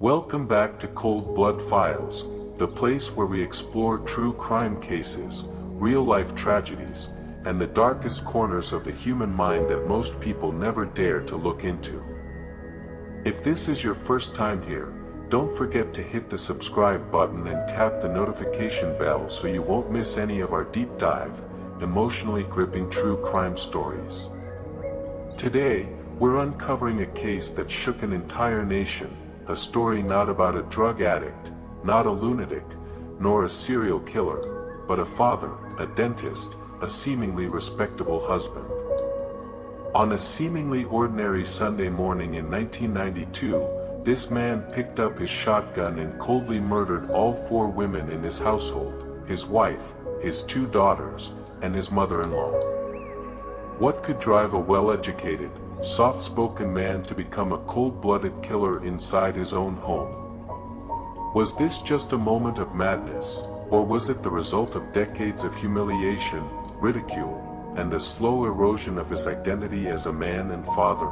Welcome back to Cold Blood Files, the place where we explore true crime cases, real-life tragedies, and the darkest corners of the human mind that most people never dare to look into. If this is your first time here, don't forget to hit the subscribe button and tap the notification bell so you won't miss any of our deep dive, emotionally gripping true crime stories. Today, we're uncovering a case that shook an entire nation. A story not about a drug addict, not a lunatic, nor a serial killer, but a father, a dentist, a seemingly respectable husband. On a seemingly ordinary Sunday morning in 1992, this man picked up his shotgun and coldly murdered all 4 women in his household, his wife, his 2 daughters, and his mother-in-law. What could drive a well-educated, soft-spoken man to become a cold-blooded killer inside his own home? Was this just a moment of madness, or was it the result of decades of humiliation, ridicule, and a slow erosion of his identity as a man and father?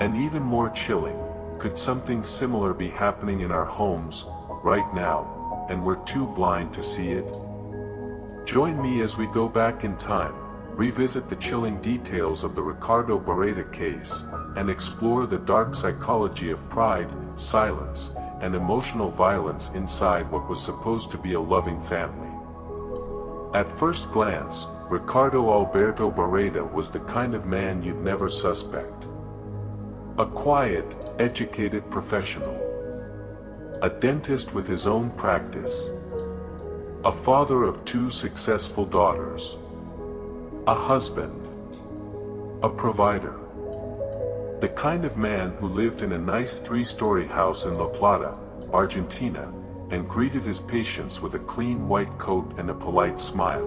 And even more chilling, could something similar be happening in our homes, right now, and we're too blind to see it? Join me as we go back in time, revisit the chilling details of the Ricardo Barreda case, and explore the dark psychology of pride, silence, and emotional violence inside what was supposed to be a loving family. At first glance, Ricardo Alberto Barreda was the kind of man you'd never suspect. A quiet, educated professional. A dentist with his own practice. A father of 2 successful daughters. A husband. A provider. The kind of man who lived in a nice 3-story house in La Plata, Argentina, and greeted his patients with a clean white coat and a polite smile.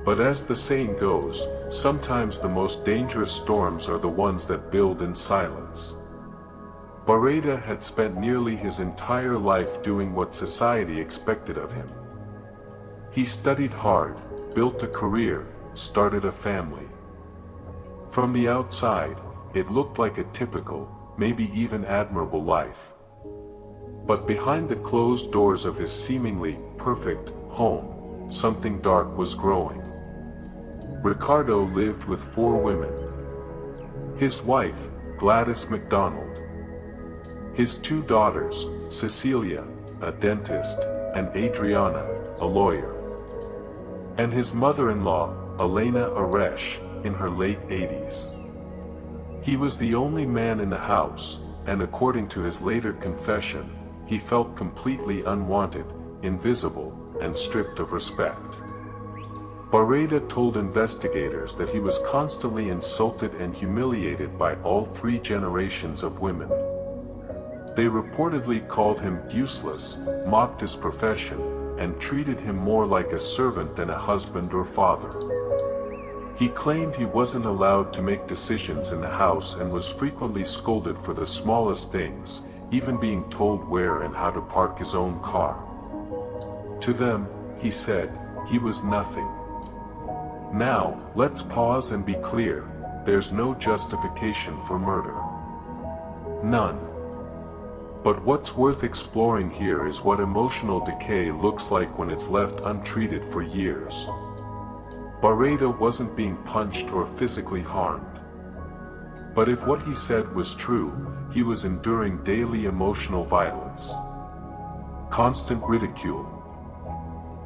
But as the saying goes, sometimes the most dangerous storms are the ones that build in silence. Barreda had spent nearly his entire life doing what society expected of him. He studied hard, built a career, started a family. From the outside, it looked like a typical, maybe even admirable life. But behind the closed doors of his seemingly perfect home, something dark was growing. Ricardo lived with 4 women. His wife, Gladys MacDonald. His 2 daughters, Cecilia, a dentist, and Adriana, a lawyer. And his mother-in-law, Elena Aresh, in her late 80s. He was the only man in the house, and according to his later confession, he felt completely unwanted, invisible, and stripped of respect. Barreda told investigators that he was constantly insulted and humiliated by all 3 generations of women. They reportedly called him useless, mocked his profession, and treated him more like a servant than a husband or father. He claimed he wasn't allowed to make decisions in the house and was frequently scolded for the smallest things, even being told where and how to park his own car. To them, he said, he was nothing. Now, let's pause and be clear, there's no justification for murder. None. But what's worth exploring here is what emotional decay looks like when it's left untreated for years. Barreda wasn't being punched or physically harmed. But if what he said was true, he was enduring daily emotional violence. Constant ridicule.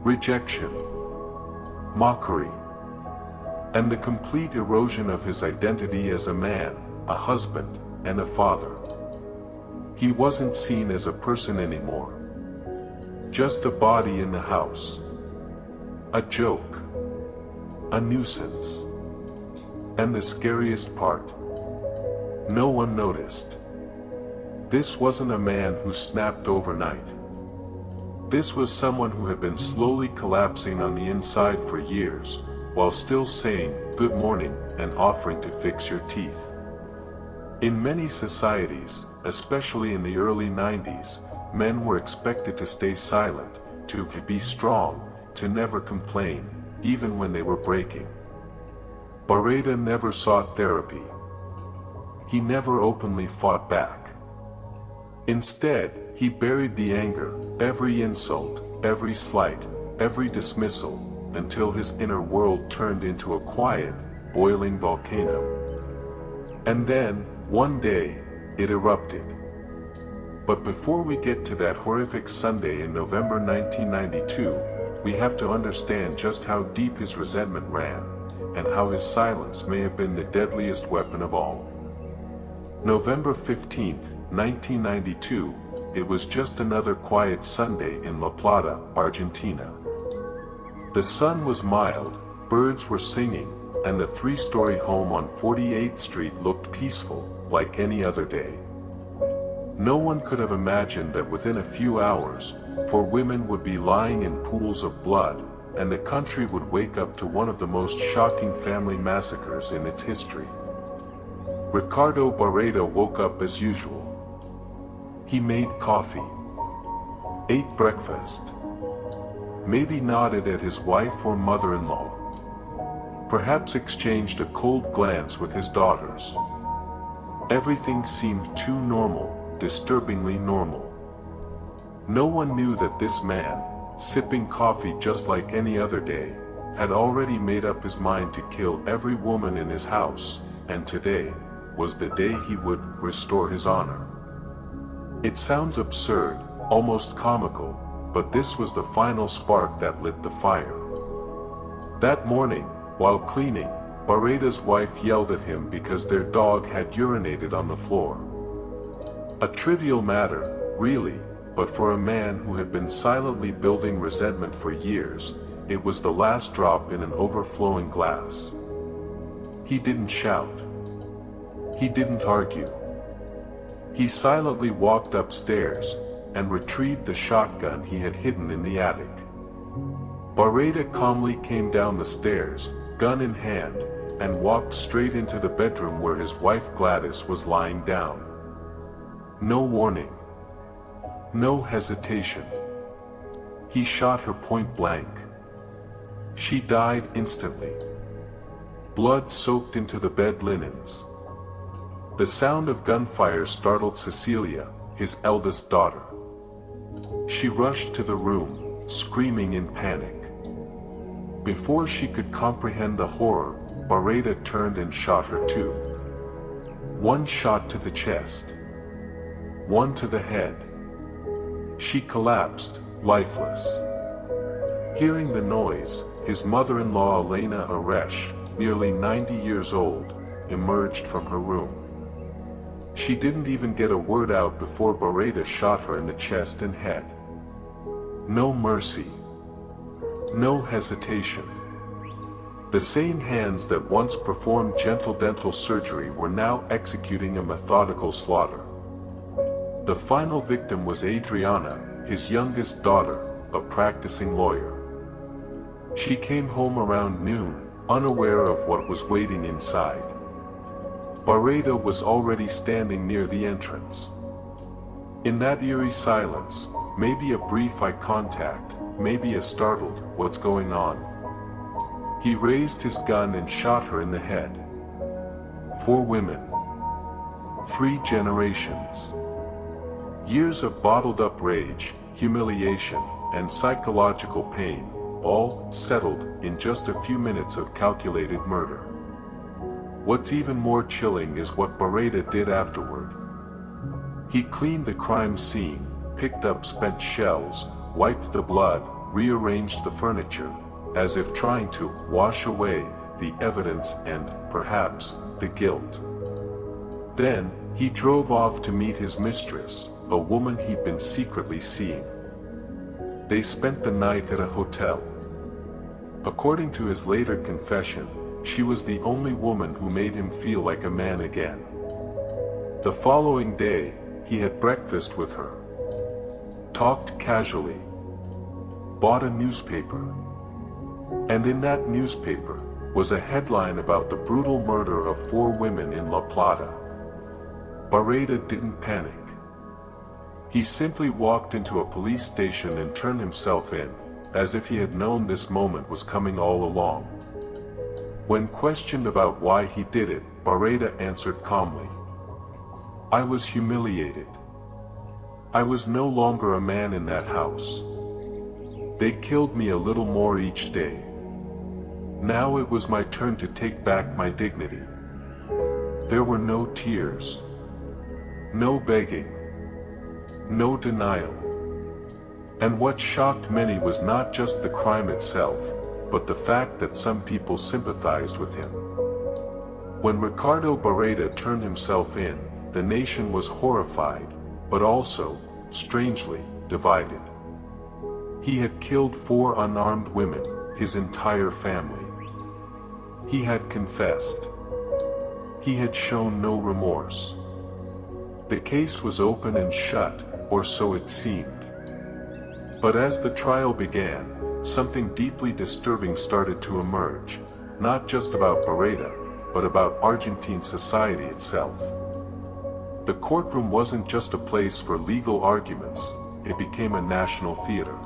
Rejection. Mockery. And the complete erosion of his identity as a man, a husband, and a father. He wasn't seen as a person anymore. Just a body in the house. A joke. A nuisance. And the scariest part, no one noticed. This wasn't a man who snapped overnight. This was someone who had been slowly collapsing on the inside for years, while still saying, "Good morning," and offering to fix your teeth. In many societies, especially in the early 90s, men were expected to stay silent, to be strong, to never complain, even when they were breaking. Barreda never sought therapy. He never openly fought back. Instead, he buried the anger, every insult, every slight, every dismissal, until his inner world turned into a quiet, boiling volcano. And then, one day, it erupted. But before we get to that horrific Sunday in November 1992, we have to understand just how deep his resentment ran, and how his silence may have been the deadliest weapon of all. November 15, 1992, it was just another quiet Sunday in La Plata, Argentina. The sun was mild, birds were singing, and the three-story home on 48th Street looked peaceful, like any other day. No one could have imagined that within a few hours, 4 women would be lying in pools of blood, and the country would wake up to one of the most shocking family massacres in its history. Ricardo Barreda woke up as usual. He made coffee, ate breakfast, maybe nodded at his wife or mother-in-law, perhaps exchanged a cold glance with his daughters. Everything seemed too normal, disturbingly normal. No one knew that this man, sipping coffee just like any other day, had already made up his mind to kill every woman in his house, and today was the day he would restore his honor. It sounds absurd, almost comical, but this was the final spark that lit the fire. That morning, while cleaning, Barreda's wife yelled at him because their dog had urinated on the floor. A trivial matter, really, but for a man who had been silently building resentment for years, it was the last drop in an overflowing glass. He didn't shout. He didn't argue. He silently walked upstairs and retrieved the shotgun he had hidden in the attic. Barreda calmly came down the stairs, gun in hand, and walked straight into the bedroom where his wife Gladys was lying down. No warning. No hesitation. He shot her point blank. She died instantly. Blood soaked into the bed linens. The sound of gunfire startled Cecilia, his eldest daughter. She rushed to the room, screaming in panic. Before she could comprehend the horror, Barreda turned and shot her too. One shot to the chest. One to the head. She collapsed, lifeless. Hearing the noise, his mother-in-law Elena Aresh, nearly 90 years old, emerged from her room. She didn't even get a word out before Barreda shot her in the chest and head. No mercy. No hesitation. The same hands that once performed gentle dental surgery were now executing a methodical slaughter. The final victim was Adriana, his youngest daughter, a practicing lawyer. She came home around noon, unaware of what was waiting inside. Barreda was already standing near the entrance. In that eerie silence, maybe a brief eye contact, maybe a startled, "What's going on?" He raised his gun and shot her in the head. 4 women. 3 generations. Years of bottled-up rage, humiliation, and psychological pain, all settled in just a few minutes of calculated murder. What's even more chilling is what Barreda did afterward. He cleaned the crime scene, picked up spent shells, wiped the blood, rearranged the furniture, as if trying to wash away the evidence and, perhaps, the guilt. Then, he drove off to meet his mistress, a woman he'd been secretly seeing. They spent the night at a hotel. According to his later confession, she was the only woman who made him feel like a man again. The following day, he had breakfast with her, talked casually, bought a newspaper. And in that newspaper was a headline about the brutal murder of 4 women in La Plata. Barreda didn't panic. He simply walked into a police station and turned himself in, as if he had known this moment was coming all along. When questioned about why he did it, Barreda answered calmly, "I was humiliated. I was no longer a man in that house. They killed me a little more each day. Now it was my turn to take back my dignity. There were no tears, no begging, no denial. And what shocked many was not just the crime itself, but the fact that some people sympathized with him. When Ricardo Barreda turned himself in, the nation was horrified, but also, strangely, divided. He had killed 4 unarmed women, his entire family. He had confessed. He had shown no remorse. The case was open and shut, or so it seemed. But as the trial began, something deeply disturbing started to emerge, not just about Barreda, but about Argentine society itself. The courtroom wasn't just a place for legal arguments, it became a national theater.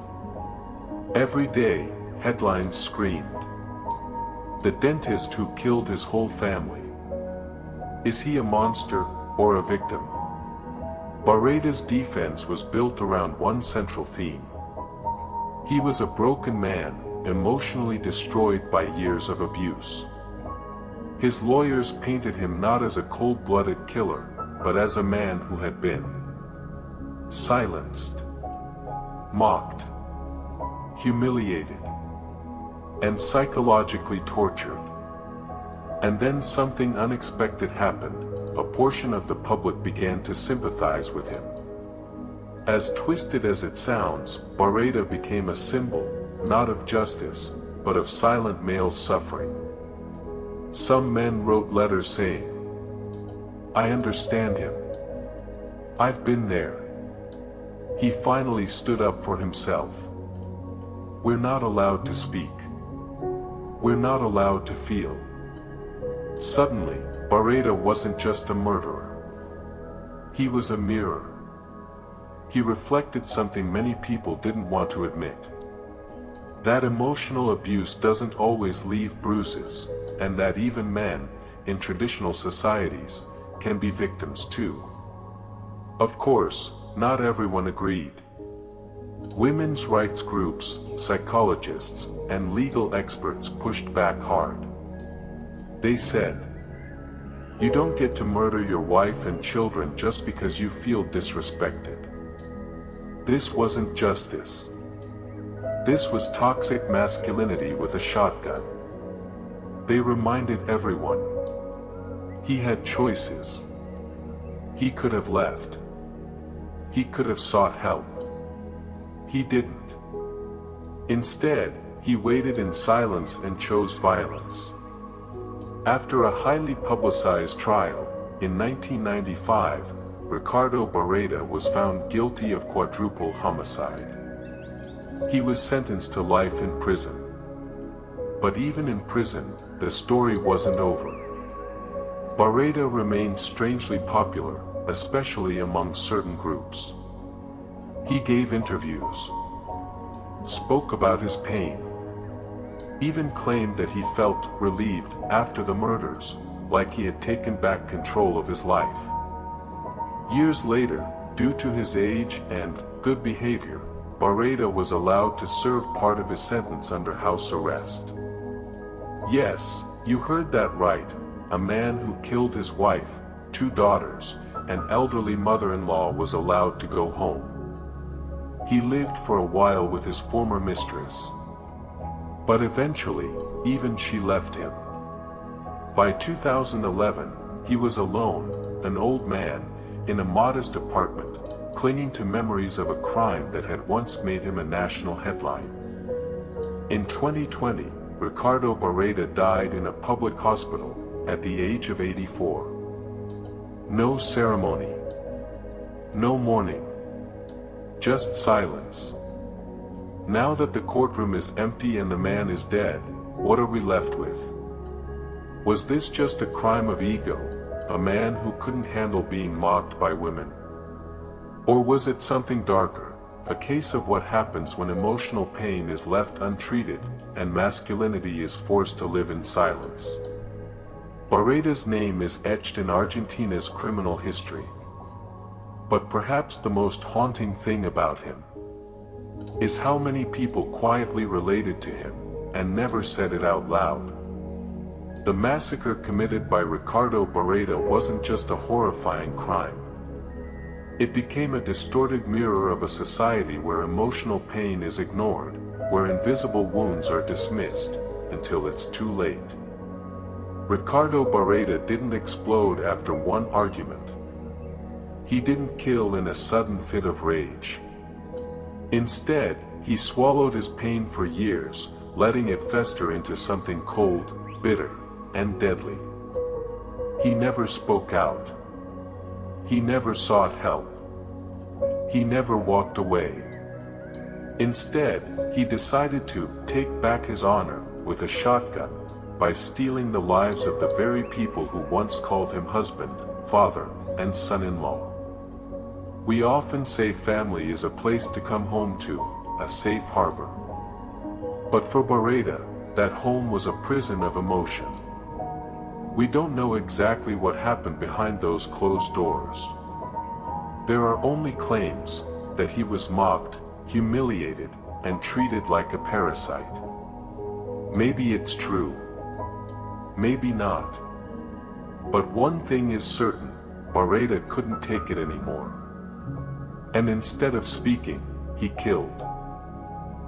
Every day, headlines screamed. The dentist who killed his whole family. Is he a monster, or a victim? Barreda's defense was built around one central theme. He was a broken man, emotionally destroyed by years of abuse. His lawyers painted him not as a cold-blooded killer, but as a man who had been silenced, mocked, humiliated, and psychologically tortured. And then something unexpected happened. A portion of the public began to sympathize with him. As twisted as it sounds, Barreda became a symbol, not of justice, but of silent male suffering. Some men wrote letters saying, "I understand him. I've been there. He finally stood up for himself. We're not allowed to speak. We're not allowed to feel." Suddenly, Barreda wasn't just a murderer. He was a mirror. He reflected something many people didn't want to admit. That emotional abuse doesn't always leave bruises, and that even men, in traditional societies, can be victims too. Of course, not everyone agreed. Women's rights groups, psychologists, and legal experts pushed back hard. They said, "You don't get to murder your wife and children just because you feel disrespected. This wasn't justice. This was toxic masculinity with a shotgun." They reminded everyone. He had choices. He could have left. He could have sought help. He didn't. Instead, he waited in silence and chose violence. After a highly publicized trial, in 1995, Ricardo Barreda was found guilty of quadruple homicide. He was sentenced to life in prison. But even in prison, the story wasn't over. Barreda remained strangely popular, especially among certain groups. He gave interviews, spoke about his pain, even claimed that he felt relieved after the murders, like he had taken back control of his life. Years later, due to his age and good behavior, Barreda was allowed to serve part of his sentence under house arrest. Yes, you heard that right, a man who killed his wife, 2 daughters, and elderly mother-in-law was allowed to go home. He lived for a while with his former mistress. But eventually, even she left him. By 2011, he was alone, an old man, in a modest apartment, clinging to memories of a crime that had once made him a national headline. In 2020, Ricardo Barreda died in a public hospital, at the age of 84. No ceremony. No mourning. Just silence. Now that the courtroom is empty and the man is dead, what are we left with? Was this just a crime of ego, a man who couldn't handle being mocked by women? Or was it something darker, a case of what happens when emotional pain is left untreated, and masculinity is forced to live in silence? Barreda's name is etched in Argentina's criminal history. But perhaps the most haunting thing about him is how many people quietly related to him and never said it out loud. The massacre committed by Ricardo Barreda wasn't just a horrifying crime. It became a distorted mirror of a society where emotional pain is ignored, where invisible wounds are dismissed, until it's too late. Ricardo Barreda didn't explode after one argument. He didn't kill in a sudden fit of rage. Instead, he swallowed his pain for years, letting it fester into something cold, bitter, and deadly. He never spoke out. He never sought help. He never walked away. Instead, he decided to take back his honor with a shotgun by stealing the lives of the very people who once called him husband, father, and son-in-law. We often say family is a place to come home to, a safe harbor. But for Barreda, that home was a prison of emotion. We don't know exactly what happened behind those closed doors. There are only claims that he was mocked, humiliated, and treated like a parasite. Maybe it's true. Maybe not. But one thing is certain, Barreda couldn't take it anymore. And instead of speaking, he killed.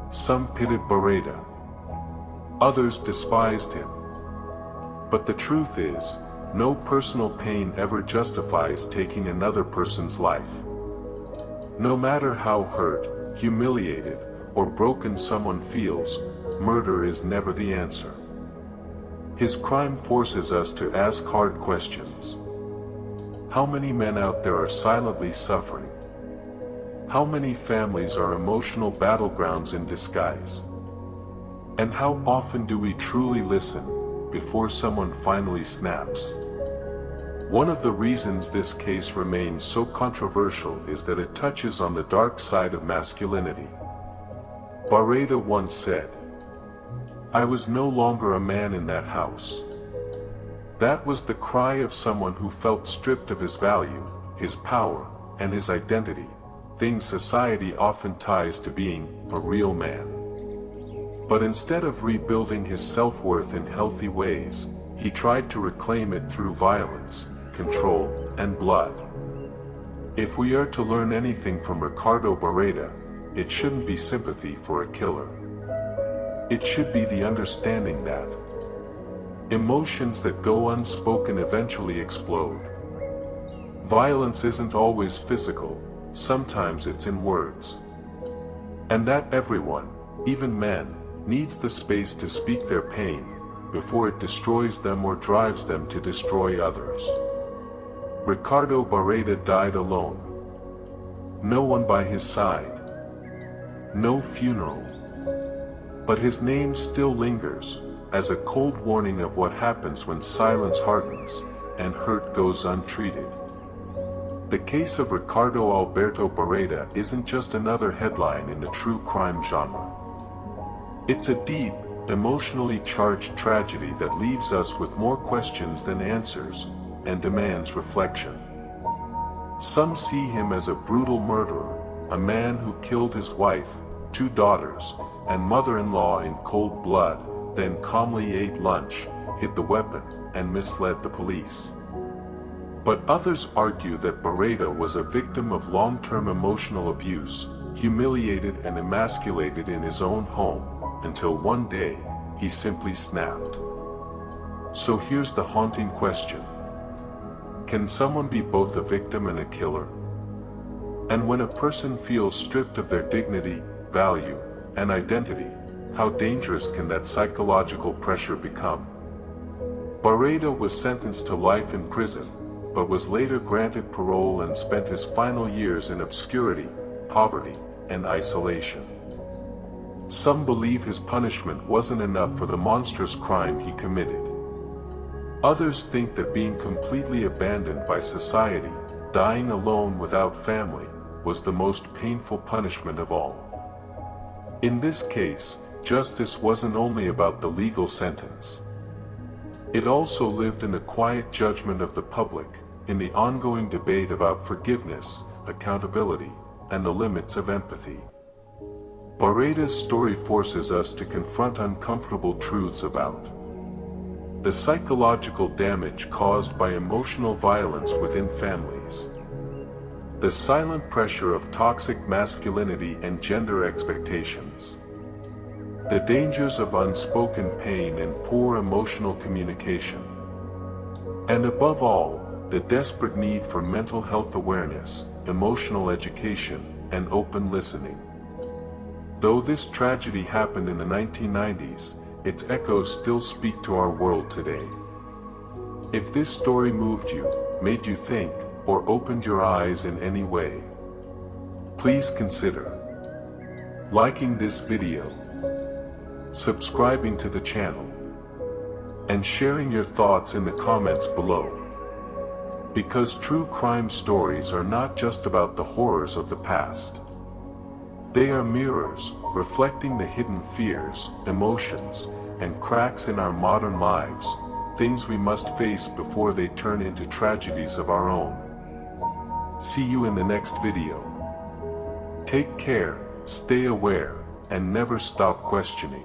Some pitied Barreda. Others despised him. But the truth is, no personal pain ever justifies taking another person's life. No matter how hurt, humiliated, or broken someone feels, murder is never the answer. His crime forces us to ask hard questions. How many men out there are silently suffering? How many families are emotional battlegrounds in disguise? And how often do we truly listen before someone finally snaps? One of the reasons this case remains so controversial is that it touches on the dark side of masculinity. Barreda once said, "I was no longer a man in that house." That was the cry of someone who felt stripped of his value, his power, and his identity, things society often ties to being a real man. But instead of rebuilding his self-worth in healthy ways, he tried to reclaim it through violence, control, and blood. If we are to learn anything from Ricardo Barreda, it shouldn't be sympathy for a killer. It should be the understanding that emotions that go unspoken eventually explode. Violence isn't always physical, sometimes it's in words. And that everyone, even men, needs the space to speak their pain, before it destroys them or drives them to destroy others. Ricardo Barreda died alone. No one by his side. No funeral. But his name still lingers, as a cold warning of what happens when silence hardens, and hurt goes untreated. The case of Ricardo Alberto Barreda isn't just another headline in the true crime genre. It's a deep, emotionally charged tragedy that leaves us with more questions than answers, and demands reflection. Some see him as a brutal murderer, a man who killed his wife, 2 daughters, and mother-in-law in cold blood, then calmly ate lunch, hid the weapon, and misled the police. But others argue that Barreda was a victim of long-term emotional abuse, humiliated and emasculated in his own home, until one day, he simply snapped. So here's the haunting question. Can someone be both a victim and a killer? And when a person feels stripped of their dignity, value, and identity, how dangerous can that psychological pressure become? Barreda was sentenced to life in prison, but was later granted parole and spent his final years in obscurity, poverty, and isolation. Some believe his punishment wasn't enough for the monstrous crime he committed. Others think that being completely abandoned by society, dying alone without family, was the most painful punishment of all. In this case, justice wasn't only about the legal sentence. It also lived in the quiet judgment of the public, in the ongoing debate about forgiveness, accountability, and the limits of empathy. Barreda's story forces us to confront uncomfortable truths about the psychological damage caused by emotional violence within families, the silent pressure of toxic masculinity and gender expectations, the dangers of unspoken pain and poor emotional communication, and above all, the desperate need for mental health awareness, emotional education, and open listening. Though this tragedy happened in the 1990s, its echoes still speak to our world today. If this story moved you, made you think, or opened your eyes in any way, please consider liking this video, subscribing to the channel, and sharing your thoughts in the comments below. Because true crime stories are not just about the horrors of the past. They are mirrors, reflecting the hidden fears, emotions, and cracks in our modern lives, things we must face before they turn into tragedies of our own. See you in the next video. Take care, stay aware, and never stop questioning.